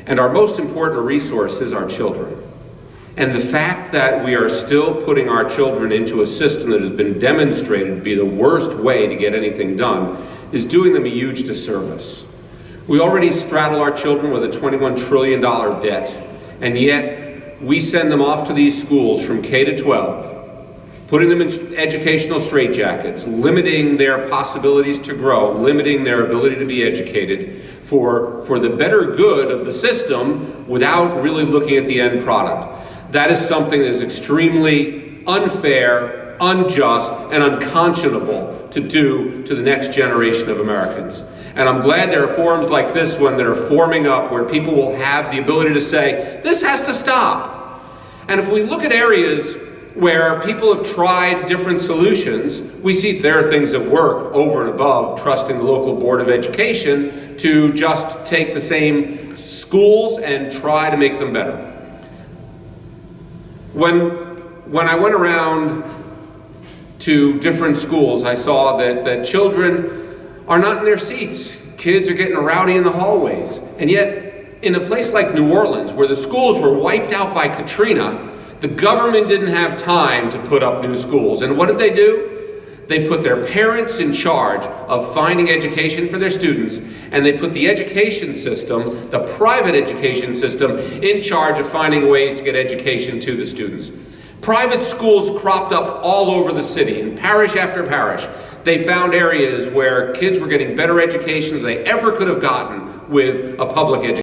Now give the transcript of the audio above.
And our most important resource is our children. And the fact that we are still putting our children into a system that has been demonstrated to be the worst way to get anything done is doing them a huge disservice. We already straddle our children with a $21 trillion debt, and yet we send them off to these schools from K to 12, putting them in educational straitjackets, limiting their possibilities to grow, limiting their ability to be educated for the better good of the system without really looking at the end product. That is something that is extremely unfair, unjust, and unconscionable to do to the next generation of Americans. And I'm glad there are forums like this one that are forming up where people will have the ability to say, this has to stop. And if we look at areas where people have tried different solutions, we see there are things that work over and above trusting the local Board of Education to just take the same schools and try to make them better. When I went around to different schools, I saw that children are not in their seats. Kids are getting rowdy in the hallways. And yet, in a place like New Orleans, where the schools were wiped out by Katrina, the government didn't have time to put up new schools. And what did they do? They put their parents in charge of finding education for their students, and they put the education system, the private education system, in charge of finding ways to get education to the students. Private schools cropped up all over the city, in parish after parish. They found areas where kids were getting better education than they ever could have gotten with a public education.